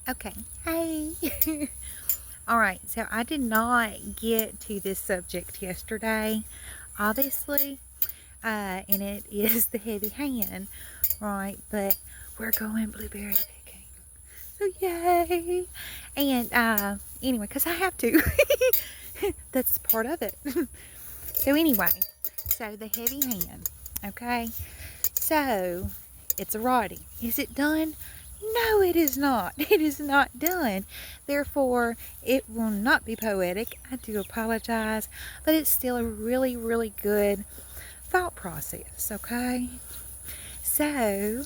Okay. Hey. All right. So I did not get to this subject yesterday, obviously, and it is the heavy hand, right? But we're going blueberry picking. So yay! And anyway, because I have to. That's part of it. So anyway, so the heavy hand. Okay. So it's a writing. Is it done? No, it is not. It is not done. Therefore, it will not be poetic. I do apologize, but it's still a really, really good thought process, okay? So,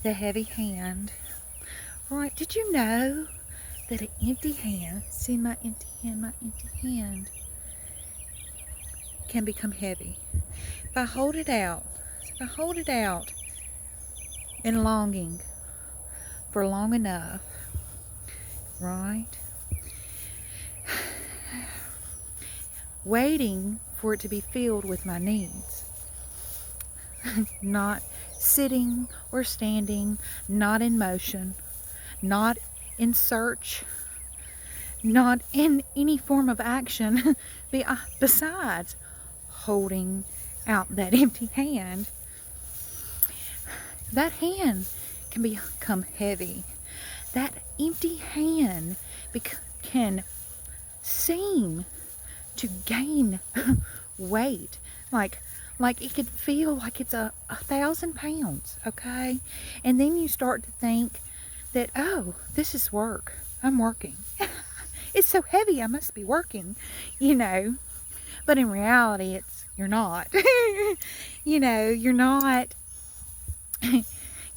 the heavy hand. Right, did you know that an empty hand, see my empty hand, can become heavy? If I hold it out, if I hold it out in longing for long enough, right? Waiting for it to be filled with my needs. Not sitting or standing, not in motion, not in search, not in any form of action besides holding out that empty hand. That hand can become heavy. That empty hand can seem to gain weight, like it could feel like it's a 1,000 pounds, okay? And then you start to think that, oh, this is work. I'm working. It's so heavy, I must be working, you know. But in reality, you're not. You're not.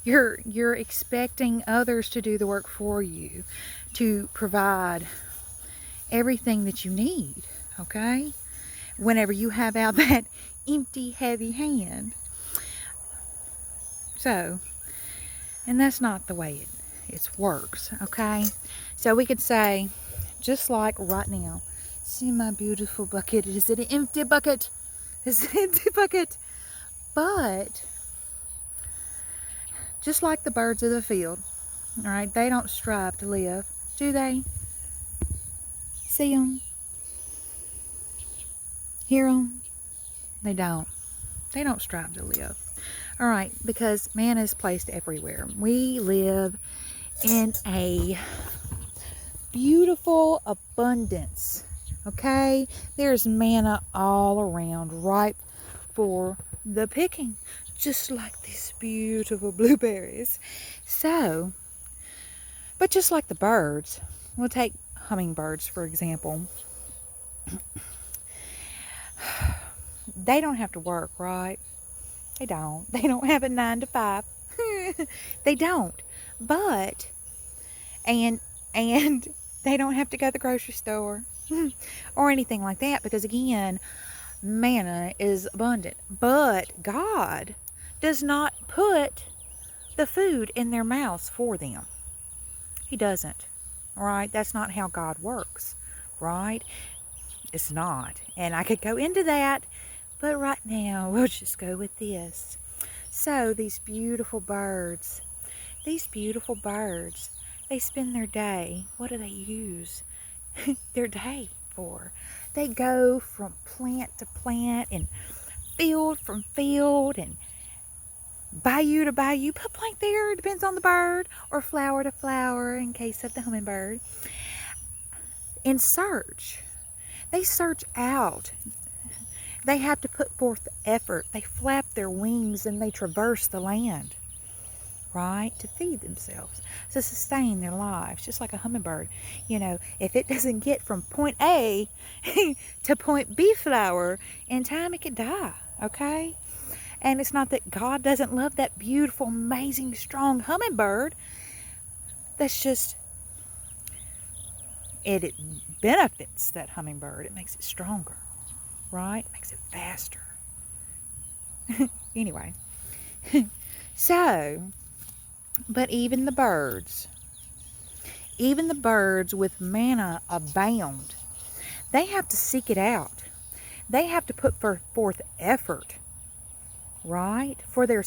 You're expecting others to do the work for you, to provide everything that you need, okay? Whenever you have out that empty, heavy hand. So, and that's not the way it works, okay? So we could say, just like right now, see my beautiful bucket. Is it an empty bucket? Is it an empty bucket? But, just like the birds of the field, all right, they don't strive to live, do they? See them? Hear them? They don't. They don't strive to live. All right, because man is placed everywhere. We live in a beautiful abundance, okay? There's manna all around, ripe for the picking, just like these beautiful blueberries. So, but just like the birds, we'll take hummingbirds for example. They don't have to work, right? They don't. They don't have a 9 to 5. They don't. But and they don't have to go to the grocery store or anything like that, because again, manna is abundant. But God does not put the food in their mouths for them. He doesn't. All right? That's not how God works, right? It's not. And I could go into that, but right now we'll just go with this. So these beautiful birds, they spend their day, what do they use their day for? They go from plant to plant and field from field and bayou to bayou, put blank there, depends on the bird, or flower to flower in case of the hummingbird, in search. They search out. They have to put forth effort. They flap their wings and they traverse the land, right? To feed themselves, to sustain their lives, just like a hummingbird. If it doesn't get from point A to point B flower in time, it could die, okay? And it's not that God doesn't love that beautiful, amazing, strong hummingbird. That's just, it benefits that hummingbird. It makes it stronger, right? It makes it faster. Anyway, so, but even the birds with manna abound, they have to seek it out. They have to put forth effort, right, for their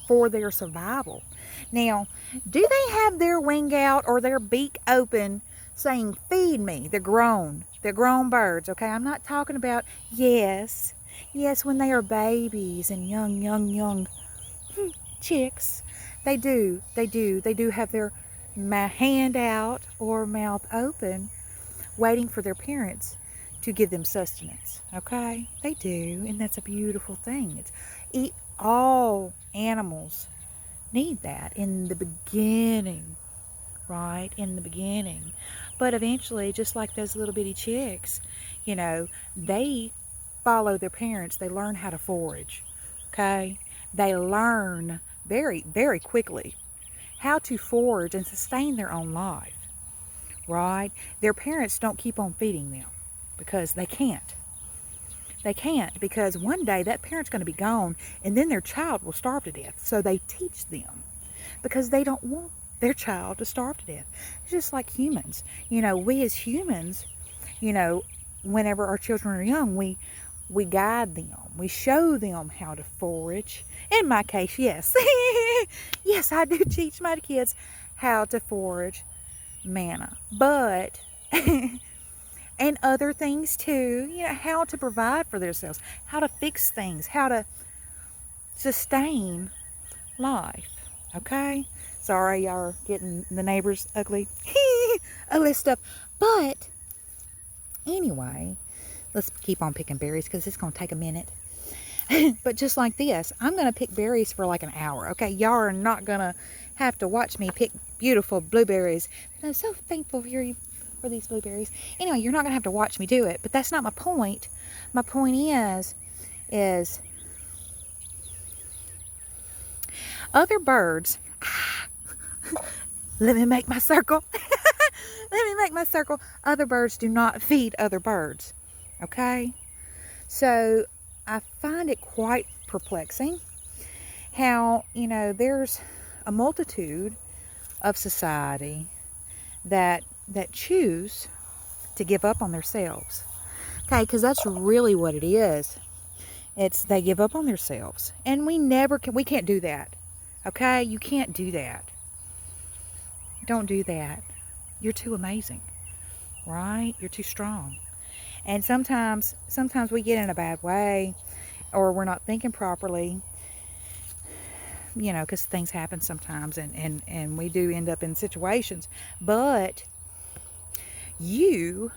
for their survival. Now, do they have their wing out or their beak open saying, feed me? They're grown. They're grown birds, okay? I'm not talking about, yes, when they are babies and young chicks. They do have their hand out or mouth open, waiting for their parents to give them sustenance, okay? They do, and that's a beautiful thing. All animals need that in the beginning, right? In the beginning. But eventually, just like those little bitty chicks, they follow their parents. They learn how to forage, okay? They learn very, very quickly how to forage and sustain their own life, right? Their parents don't keep on feeding them because they can't. They can't, because one day that parent's going to be gone and then their child will starve to death. So they teach them because they don't want their child to starve to death. It's just like humans. We as humans, whenever our children are young, we guide them. We show them how to forage. In my case, yes. Yes, I do teach my kids how to forage manna. But, and other things too, how to provide for themselves, how to fix things, how to sustain life. Okay? Sorry, y'all are getting the neighbors ugly. Ugly stuff. But, anyway, let's keep on picking berries because it's going to take a minute. But just like this, I'm going to pick berries for like an hour. Okay, y'all are not going to have to watch me pick beautiful blueberries. But I'm so thankful for these blueberries. Anyway, you're not going to have to watch me do it. But that's not my point. My point is other birds. Let me make my circle. Let me make my circle. Other birds do not feed other birds. Okay? So I find it quite perplexing how, there's a multitude of society that choose to give up on themselves. Okay, because that's really what it is. It's they give up on themselves. And we can't do that. Okay? You can't do that. Don't do that. You're too amazing. Right? You're too strong. And sometimes we get in a bad way, or we're not thinking properly, because things happen sometimes, and we do end up in situations. But you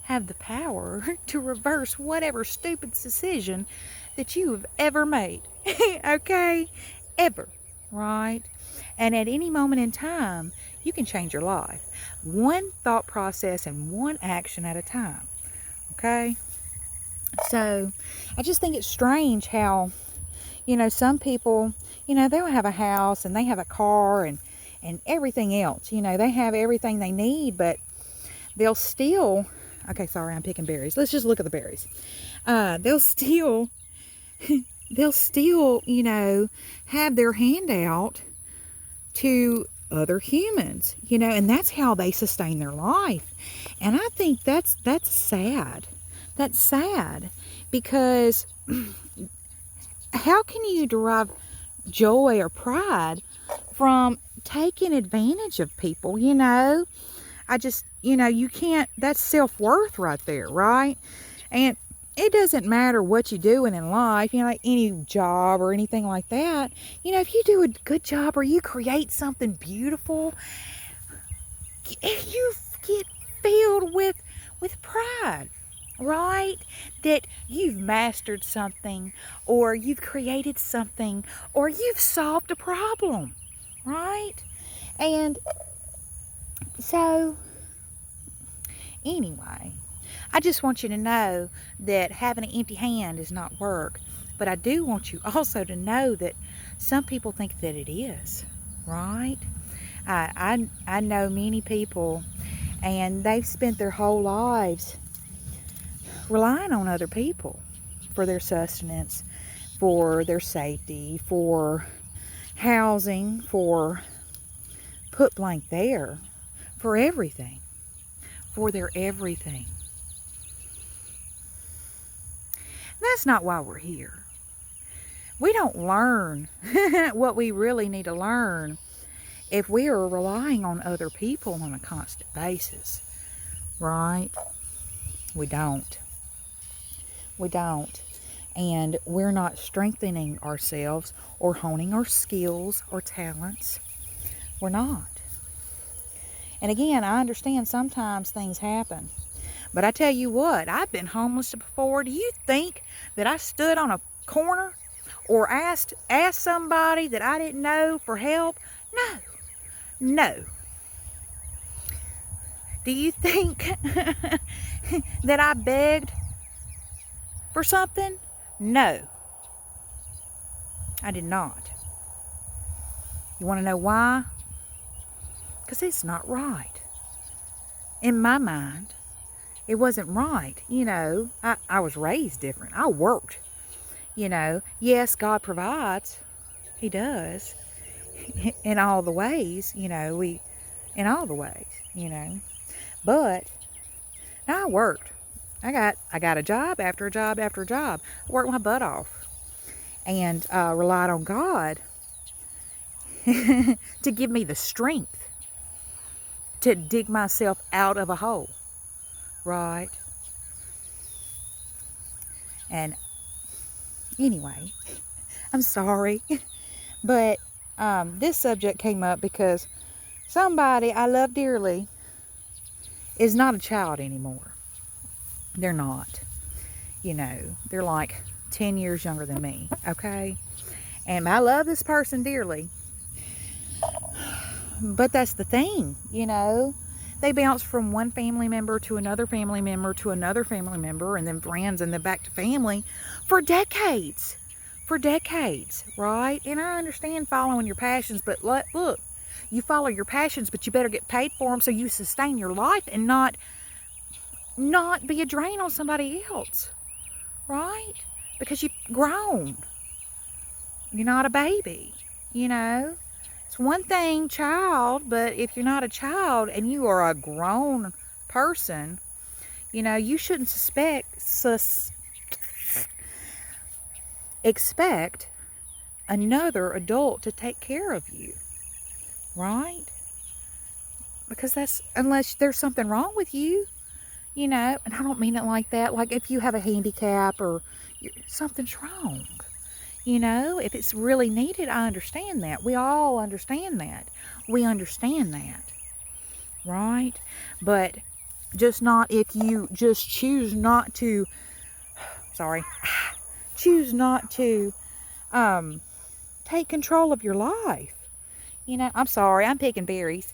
have the power to reverse whatever stupid decision that you have ever made. Okay? Ever. Right? And at any moment in time, you can change your life. One thought process and one action at a time. Okay? So, I just think it's strange how, some people, they'll have a house and they have a car and everything else. They have everything they need, but they'll still, okay, sorry, I'm picking berries. Let's just look at the berries. They'll still, have their hand out to other humans, and that's how they sustain their life. And I think that's sad. That's sad, because how can you derive joy or pride from taking advantage of people? I just, you can't, that's self-worth right there, right? And it doesn't matter what you're doing in life, like any job or anything like that. If you do a good job or you create something beautiful, you get filled with pride, right? That you've mastered something, or you've created something, or you've solved a problem, right? And so, anyway, I just want you to know that having an empty hand is not work. But I do want you also to know that some people think that it is, right? I know many people, and they've spent their whole lives relying on other people for their sustenance, for their safety, for housing, for put blank there, for everything, for their everything. That's not why we're here. We don't learn what we really need to learn if we are relying on other people on a constant basis, right? We don't. We don't. And we're not strengthening ourselves or honing our skills or talents. We're not. And again, I understand sometimes things happen. But I tell you what, I've been homeless before. Do you think that I stood on a corner or asked somebody that I didn't know for help? No. No. Do you think that I begged for something? No. I did not. You want to know why? Because it's not right. In my mind, it wasn't right. I was raised different. I worked. Yes, God provides. He does. In all the ways, in all the ways. But I worked. I got a job after a job after a job. I worked my butt off and relied on God to give me the strength to dig myself out of a hole, right? And anyway, I'm sorry, but this subject came up because somebody I love dearly is not a child anymore. They're not. They're like 10 years younger than me, okay? And I love this person dearly. But that's the thing, They bounce from one family member to another family member to another family member and then friends and then back to family for decades. For decades, right? And I understand following your passions, but look, you follow your passions, but you better get paid for them so you sustain your life and not be a drain on somebody else, right? Because you've grown. You're not a baby, It's one thing, child, but if you're not a child and you are a grown person, you shouldn't expect another adult to take care of you, right? Because that's, unless there's something wrong with you, and I don't mean it like that, like if you have a handicap or something's wrong. If it's really needed, I understand that. We all understand that. We understand that, right? But just not if you just choose not to take control of your life. I'm sorry, I'm picking berries.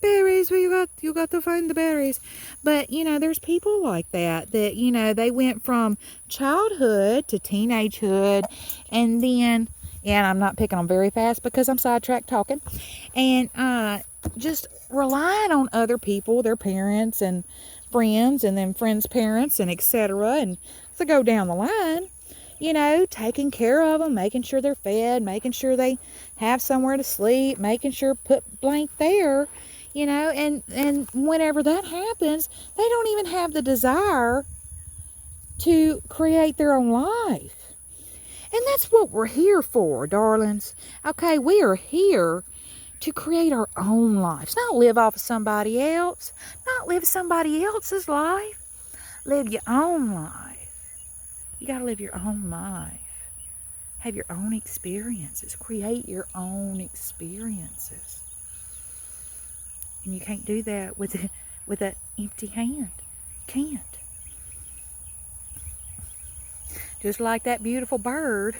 Berries, well, you got to find the berries. But, there's people like that, they went from childhood to teenagehood, and then, and I'm not picking them very fast because I'm sidetracked talking, and just relying on other people, their parents and friends, and then friends' parents, and etc. And to go down the line, taking care of them, making sure they're fed, making sure they have somewhere to sleep, making sure put blank there. And whenever that happens, they don't even have the desire to create their own life. And that's what we're here for, darlings. Okay, we are here to create our own lives, not live off of somebody else, not live somebody else's life. Live your own life. You got to live your own life. Have your own experiences. Create your own experiences. And you can't do that with an empty hand. Can't. Just like that beautiful bird,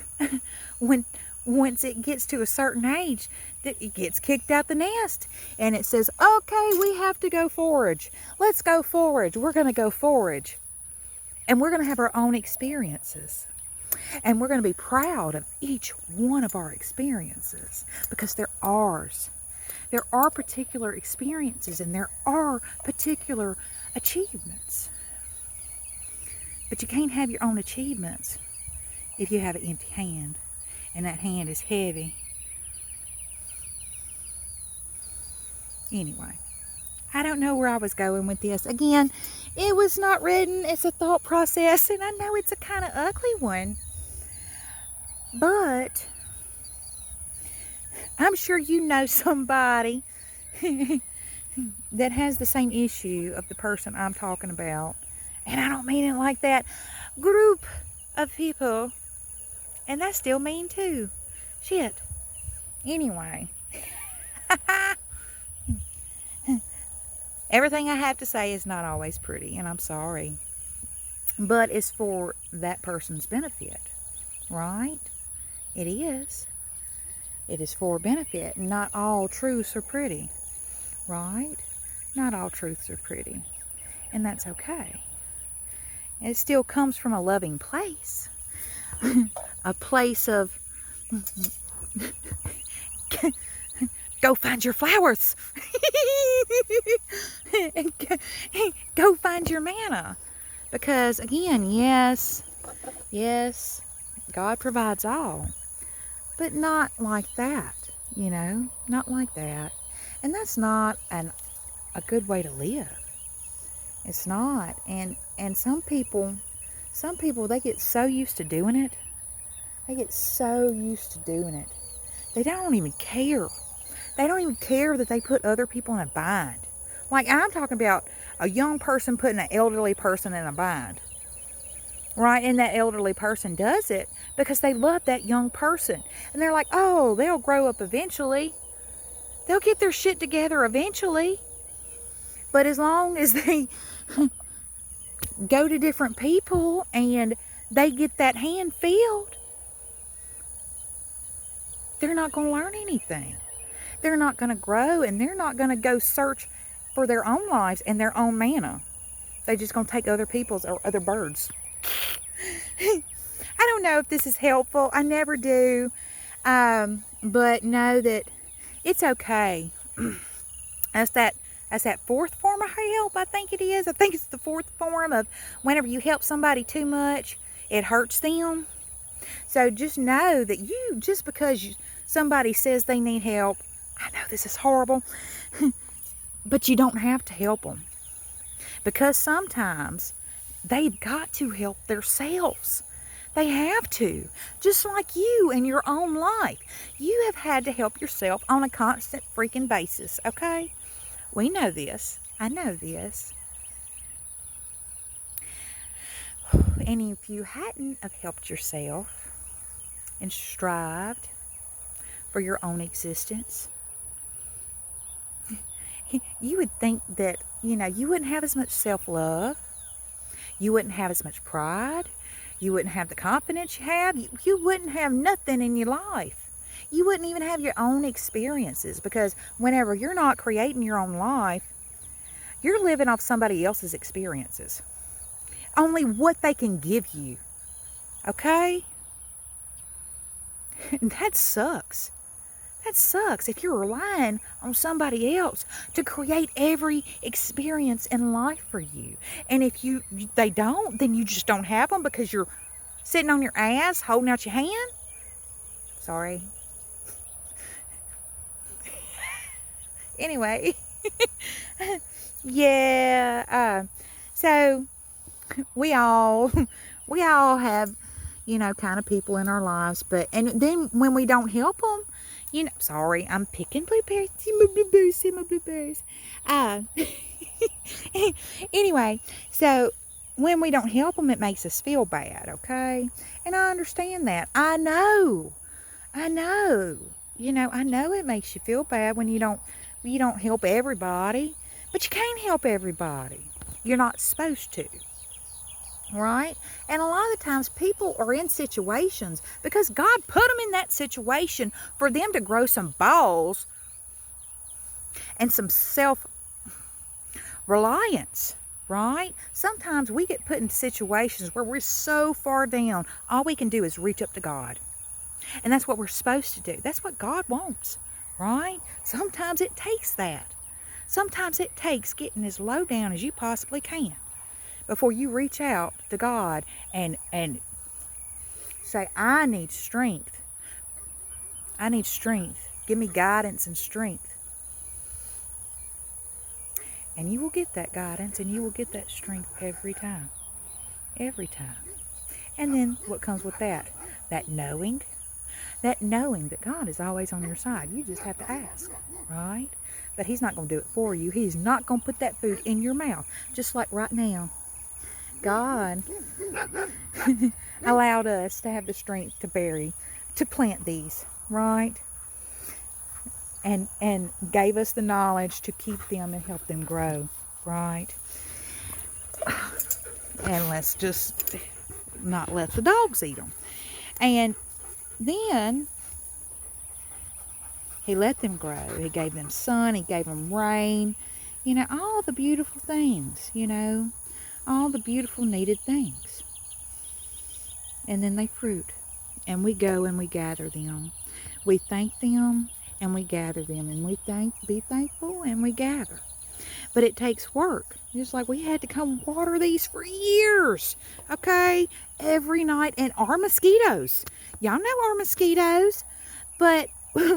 once it gets to a certain age, that it gets kicked out the nest, and it says, "Okay, we have to go forage. Let's go forage. We're going to go forage, and we're going to have our own experiences." And we're going to be proud of each one of our experiences because they're ours. There are particular experiences and there are particular achievements. But you can't have your own achievements if you have an empty hand and that hand is heavy. Anyway, I don't know where I was going with this. Again, it was not written. It's a thought process, and I know it's a kind of ugly one. But I'm sure you know somebody that has the same issue of the person I'm talking about. And I don't mean it like that group of people. And that's still mean too. Shit. Anyway. Everything I have to say is not always pretty, and I'm sorry. But it's for that person's benefit, right? It is. It is for benefit. Not all truths are pretty, right? Not all truths are pretty. And that's okay. It still comes from a loving place. A place of go find your flowers. Go find your manna. Because again, yes, God provides all. But not like that, not like that. And that's not a good way to live. It's not. And some people they get so used to doing it. They get so used to doing it. They don't even care. They don't even care that they put other people in a bind. Like I'm talking about a young person putting an elderly person in a bind. Right? And that elderly person does it because they love that young person. And they're like, oh, they'll grow up eventually. They'll get their shit together eventually. But as long as they go to different people and they get that hand filled, they're not going to learn anything. They're not going to grow, and they're not going to go search for their own lives and their own manna. They're just going to take other people's or other birds. I don't know if this is helpful. I never do. But know that it's okay. That's that fourth form of help, I think it is. I think it's the fourth form of whenever you help somebody too much, it hurts them. So just know that just because somebody says they need help, I know this is horrible, but you don't have to help them. Because sometimes they've got to help themselves. They have to. Just like you in your own life. You have had to help yourself on a constant freaking basis, okay? We know this. I know this. And if you hadn't have helped yourself and strived for your own existence, you would think that, you wouldn't have as much self-love. You wouldn't have as much pride. You wouldn't have the confidence you have. You wouldn't have nothing in your life. You wouldn't even have your own experiences, because whenever you're not creating your own life, you're living off somebody else's experiences. Only what they can give you. Okay? That sucks. That sucks if you're relying on somebody else to create every experience in life for you. And if they don't, then you just don't have them because you're sitting on your ass holding out your hand. Sorry. Anyway. Yeah. So we all have, kind of people in our lives, and then when we don't help them, sorry, I'm picking blueberries. See my blueberries. Anyway, so when we don't help them, it makes us feel bad, okay? And I understand that. I know. I know it makes you feel bad when you don't help everybody. But you can't help everybody. You're not supposed to. Right? And a lot of the times people are in situations because God put them in that situation for them to grow some balls and some self-reliance, right? Sometimes we get put in situations where we're so far down, all we can do is reach up to God. And that's what we're supposed to do. That's what God wants, right? Sometimes it takes that. Sometimes it takes getting as low down as you possibly can before you reach out to God and say, I need strength. I need strength. Give me guidance and strength. And you will get that guidance and you will get that strength every time. Every time. And then what comes with that? That knowing, That knowing that God is always on your side. You just have to ask, right? But He's not going to do it for you. He's not going to put that food in your mouth. Just like right now, God allowed us to have the strength to plant these, right? And gave us the knowledge to keep them and help them grow, right? And let's just not let the dogs eat them. And then He let them grow. He gave them sun. He gave them rain. All the beautiful things, all the beautiful needed things. And then they fruit. And we go and we gather them. We thank them and we gather them. And we be thankful and we gather. But it takes work. Just like we had to come water these for years. Okay? Every night. And our mosquitoes. Y'all know our mosquitoes. But my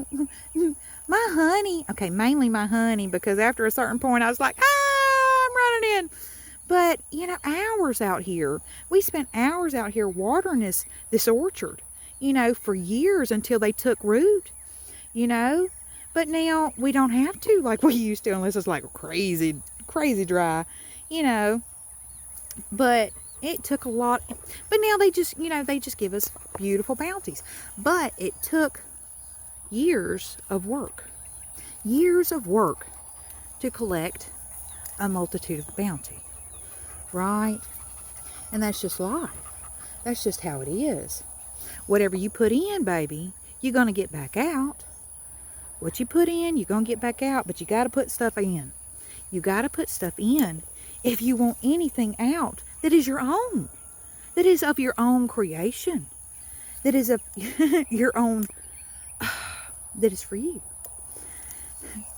honey. Okay, mainly my honey. Because after a certain point I was like, I'm running in. But, hours out here. We spent hours out here watering this orchard. For years until they took root. But now we don't have to like we used to unless it's like crazy dry, But it took a lot. But now they just give us beautiful bounties. But it took years of work. Years of work to collect a multitude of bounty. Right? And that's just life. That's just how it is. Whatever you put in, baby, you're going to get back out. What you put in, you're going to get back out. But you got to put stuff in. You got to put stuff in if you want anything out that is your own. That is of your own creation. That is of your own. That is for you.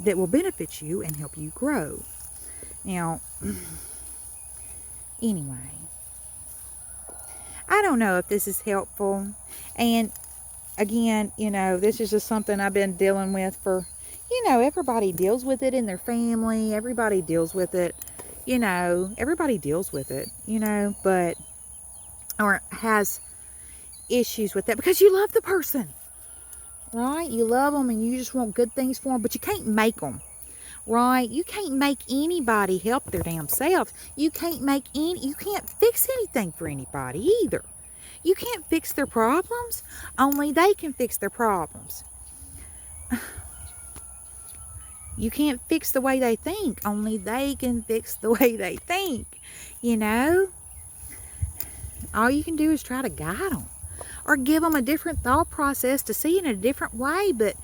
That will benefit you and help you grow. Now, anyway. I don't know if this is helpful. And again, this is just something I've been dealing with for, everybody deals with it in their family. Everybody deals with it, everybody deals with it, but, or has issues with that because you love the person, right? You love them and you just want good things for them, but you can't make them, right? You can't make anybody help their damn selves. You can't fix anything for anybody either. You can't fix their problems. Only they can fix their problems. You can't fix the way they think. Only they can fix the way they think. All you can do is try to guide them. Or give them a different thought process to see it in a different way. But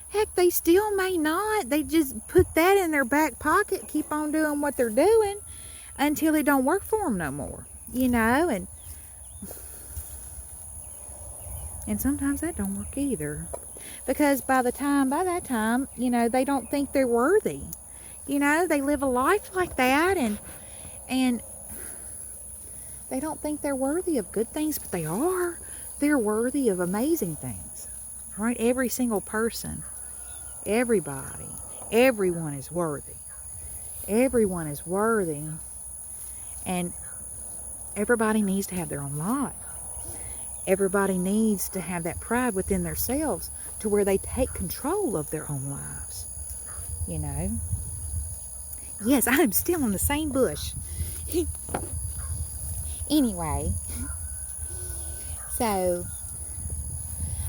heck, they still may not. They just put that in their back pocket. Keep on doing what they're doing. Until it don't work for them no more. And sometimes that don't work either. Because by that time, they don't think they're worthy. They live a life like that and they don't think they're worthy of good things, but they are. They're worthy of amazing things. Right? Every single person, everybody, everyone is worthy. Everyone is worthy. And everybody needs to have their own life. Everybody needs to have that pride within themselves to where they take control of their own lives. Yes, I'm still in the same bush. Anyway, so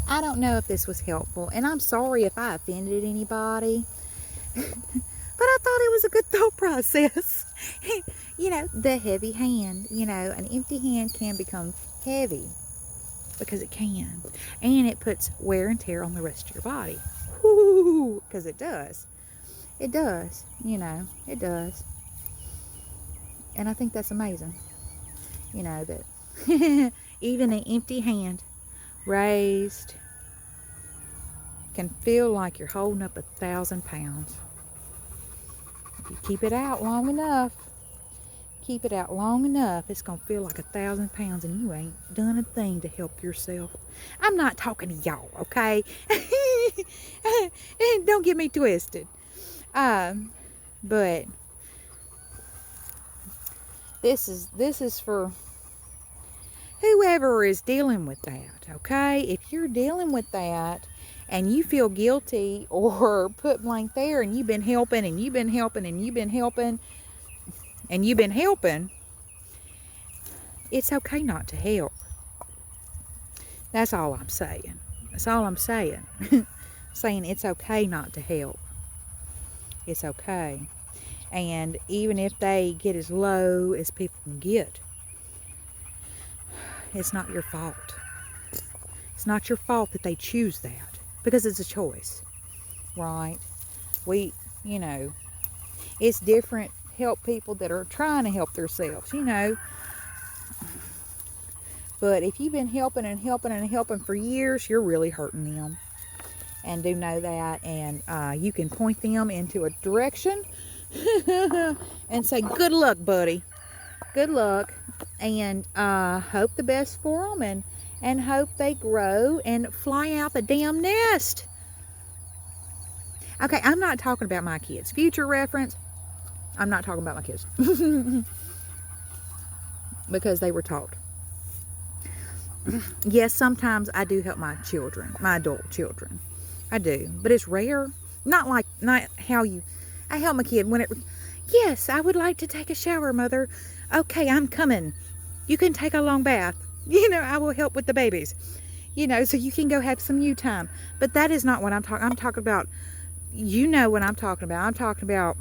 I don't know if this was helpful, and I'm sorry if I offended anybody. But I thought it was a good thought process. The heavy hand, an empty hand can become heavy. Because it can. And it puts wear and tear on the rest of your body. Because it does. It does. It does. And I think that's amazing. That even an empty hand raised can feel like you're holding up 1,000 pounds. If you keep it out long enough, it's going to feel like 1,000 pounds and you ain't done a thing to help yourself. I'm not talking to y'all, okay? Don't get me twisted. But this is for whoever is dealing with that, okay? If you're dealing with that and you feel guilty or put blank there, and you've been helping and you've been helping and you've been helping and you've been helping, it's okay not to help. That's all I'm saying. That's all I'm saying. Saying it's okay not to help. It's okay. And even if they get as low as people can get, it's not your fault. It's not your fault that they choose that, because it's a choice, right? You know, it's different. Help people that are trying to help themselves, you know. But if you've been helping and helping and helping for years, you're really hurting them. And do know that. And you can point them into a direction and say, good luck, buddy. Good luck. And hope the best for them. And hope they grow and fly out the damn nest. Okay, I'm not talking about my kids. Future reference, I'm not talking about my kids. Because they were taught. Yes, sometimes I do help my children, my adult children. I do, but it's rare. Not how I help my kid when yes, I would like to take a shower, Mother. Okay, I'm coming. You can take a long bath. You know, I will help with the babies. You know, so you can go have some you time. But that is not what I'm talking. I'm talking about, you know what I'm talking about. I'm talking about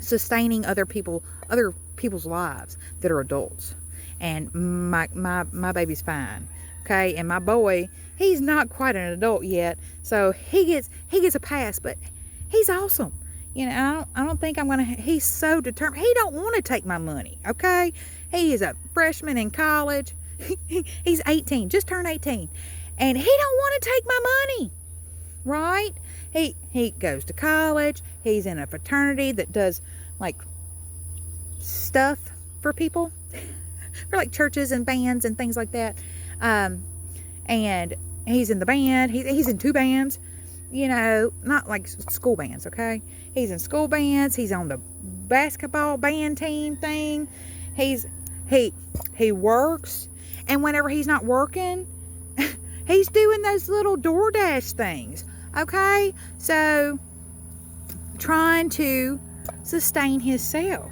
sustaining other people's lives that are adults. And my baby's fine, okay? And my boy, he's not quite an adult yet, so he gets a pass, but he's awesome. You know, I don't think he's so determined. He don't want to take my money, okay? He is a freshman in college. He's 18, just turned 18, and he don't want to take my money, right? He goes to college. He's in a fraternity that does like stuff for people. For like churches and bands and things like that. And he's in the band. He's in 2 bands. You know, not like school bands, okay? He's in school bands. He's on the basketball band team thing. He works. And whenever he's not working, he's doing those little DoorDash things, okay? So, trying to sustain himself,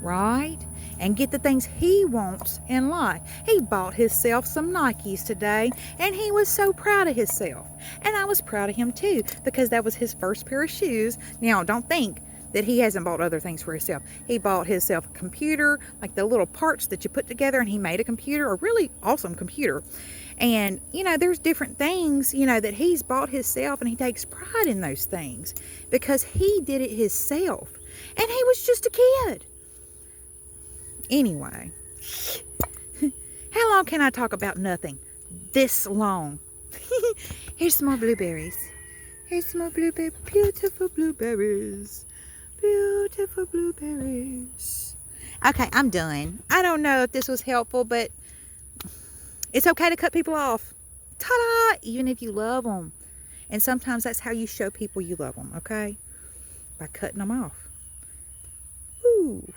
right? And get the things he wants in life. He bought himself some Nikes today, and he was so proud of himself. And I was proud of him too, because that was his first pair of shoes. Now, don't think that he hasn't bought other things for himself. He bought himself a computer, like the little parts that you put together, and he made a computer, a really awesome computer. And, you know, there's different things, you know, that he's bought himself, and he takes pride in those things because he did it himself. And he was just a kid. Anyway, how long can I talk about nothing? This long. Here's some more blueberries. Here's some more blueberries. Beautiful blueberries. Beautiful blueberries. Okay, I'm done. I don't know if this was helpful, but it's okay to cut people off. Ta-da! Even if you love them. And sometimes that's how you show people you love them, okay? By cutting them off. Ooh.